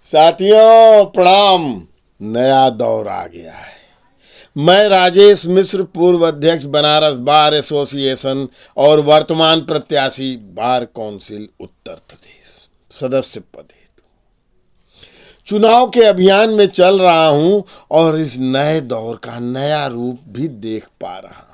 साथियों प्रणाम। नया दौर आ गया है। मैं राजेश मिश्र, पूर्व अध्यक्ष बनारस बार एसोसिएशन और वर्तमान प्रत्याशी बार काउंसिल उत्तर प्रदेश सदस्य पद हेतु चुनाव के अभियान में चल रहा हूं और इस नए दौर का नया रूप भी देख पा रहा हूं।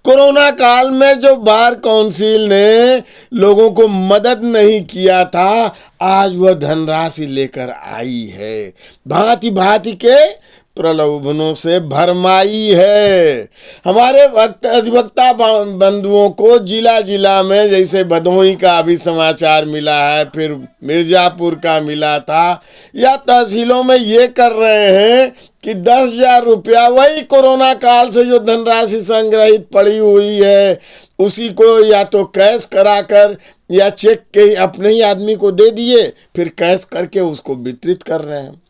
कोरोना काल में जो बार काउंसिल ने लोगों को मदद नहीं किया था, आज वह धनराशि लेकर आई है। भांति भांति के प्रलोभनों से भरमाई है। हमारे अधिवक्ता बंधुओं को जिला जिला में, जैसे भदोही का अभी समाचार मिला है, फिर मिर्जापुर का मिला था, या तहसीलों में ये कर रहे हैं कि 10,000 रुपया, वही कोरोना काल से जो धनराशि संग्रहित पड़ी हुई है, उसी को या तो कैश कराकर या चेक के अपने ही आदमी को दे दिए, फिर कैश करके उसको वितरित कर रहे हैं,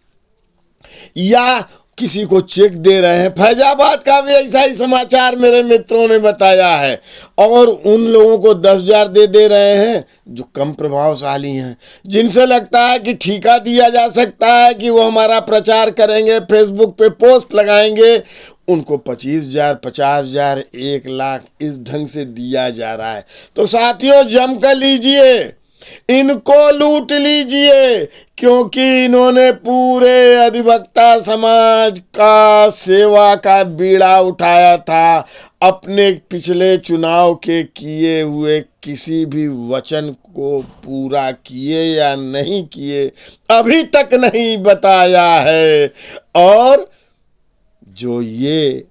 या किसी को चेक दे रहे हैं। फैजाबाद का भी ऐसा ही समाचार मेरे मित्रों ने बताया है। और उन लोगों को 10,000 दे रहे हैं जो कम प्रभावशाली हैं, जिनसे लगता है कि ठेका दिया जा सकता है कि वो हमारा प्रचार करेंगे, फेसबुक पे पोस्ट लगाएंगे। उनको 25,000, 50,000, 1,00,000 इस ढंग से दिया जा रहा है। तो साथियों, जम कर लीजिए, इनको लूट लीजिए, क्योंकि इन्होंने पूरे अधिवक्ता समाज का सेवा का बीड़ा उठाया था। अपने पिछले चुनाव के किए हुए किसी भी वचन को पूरा किए या नहीं किए अभी तक नहीं बताया है। और जो ये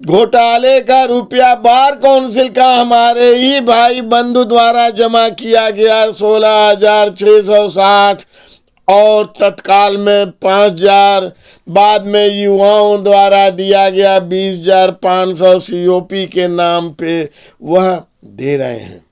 घोटाले का रुपया बार काउंसिल का हमारे ही भाई बंधु द्वारा जमा किया गया 16,660 और तत्काल में 5,000, बाद में युवाओं द्वारा दिया गया 20,500 सीओपी के नाम पे वह दे रहे हैं।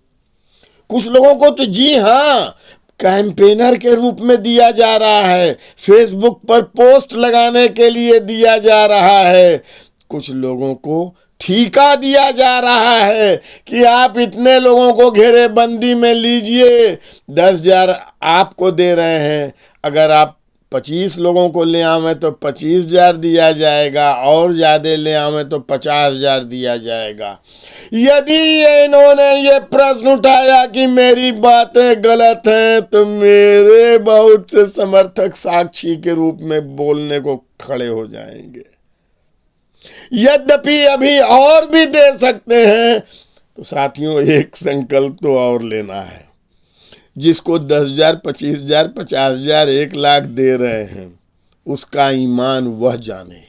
कुछ लोगों को तो जी हाँ, कैंपेनर के रूप में दिया जा रहा है, फेसबुक पर पोस्ट लगाने के लिए दिया जा रहा है। कुछ लोगों को ठेका दिया जा रहा है कि आप इतने लोगों को घेरेबंदी में लीजिए, 10,000 आपको दे रहे हैं। अगर आप 25 लोगों को ले आवें तो 25,000 दिया जाएगा, और ज़्यादा ले आवें तो 50,000 दिया जाएगा। यदि इन्होंने ये प्रश्न उठाया कि मेरी बातें गलत हैं, तो मेरे बहुत से समर्थक साक्षी के रूप में बोलने को खड़े हो जाएंगे। यद्यपि अभी और भी दे सकते हैं। तो साथियों, एक संकल्प तो और लेना है। जिसको 10,000, 25,000, 50,000, 1,00,000 दे रहे हैं, उसका ईमान वह जाने।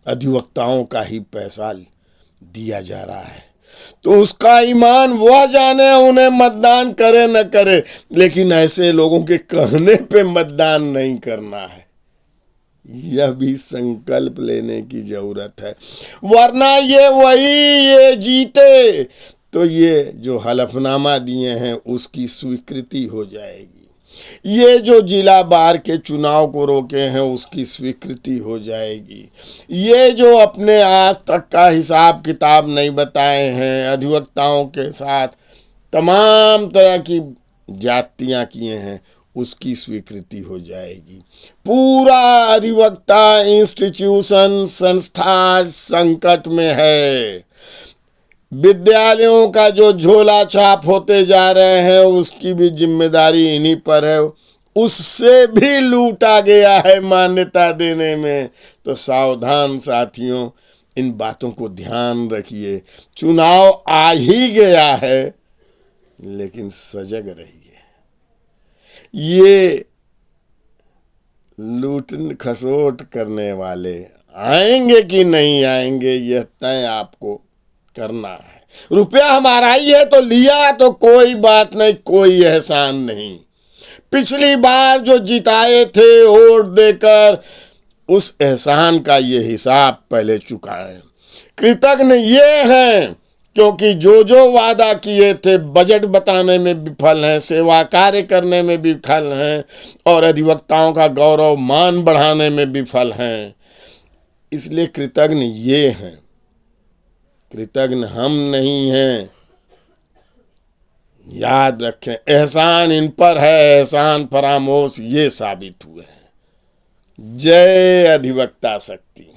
अधिवक्ताओं का ही पैसा दिया जा रहा है, तो उसका ईमान वह जाने। उन्हें मतदान करे न करे, लेकिन ऐसे लोगों के कहने पे मतदान नहीं करना है। यह भी संकल्प लेने की जरूरत है, वरना ये जीते तो ये जो हलफनामा दिए हैं उसकी स्वीकृति हो जाएगी। ये जो जिला बार के चुनाव को रोके हैं उसकी स्वीकृति हो जाएगी। ये जो अपने आज तक का हिसाब किताब नहीं बताए हैं, अधिवक्ताओं के साथ तमाम तरह की जातियां किए हैं, उसकी स्वीकृति हो जाएगी। पूरा अधिवक्ता इंस्टीट्यूशन, संस्था संकट में है। विद्यालयों का जो झोला छाप होते जा रहे हैं, उसकी भी जिम्मेदारी इन्हीं पर है। उससे भी लूटा गया है मान्यता देने में। तो सावधान साथियों, इन बातों को ध्यान रखिए। चुनाव आ ही गया है, लेकिन सजग रहिए। ये लूट खसोट करने वाले आएंगे कि नहीं आएंगे, यह तय आपको करना है। रुपया हमारा ही है तो लिया तो कोई बात नहीं, कोई एहसान नहीं। पिछली बार जो जिताए थे वोट देकर, उस एहसान का ये हिसाब पहले चुकाएं। कृतज्ञ ये हैं क्योंकि जो वादा किए थे, बजट बताने में विफल हैं, सेवा कार्य करने में विफल हैं, और अधिवक्ताओं का गौरव मान बढ़ाने में विफल हैं। इसलिए कृतज्ञ ये हैं, कृतज्ञ हम नहीं हैं। याद रखें, एहसान इन पर है, एहसान फरामोश ये साबित हुए हैं। जय अधिवक्ता शक्ति।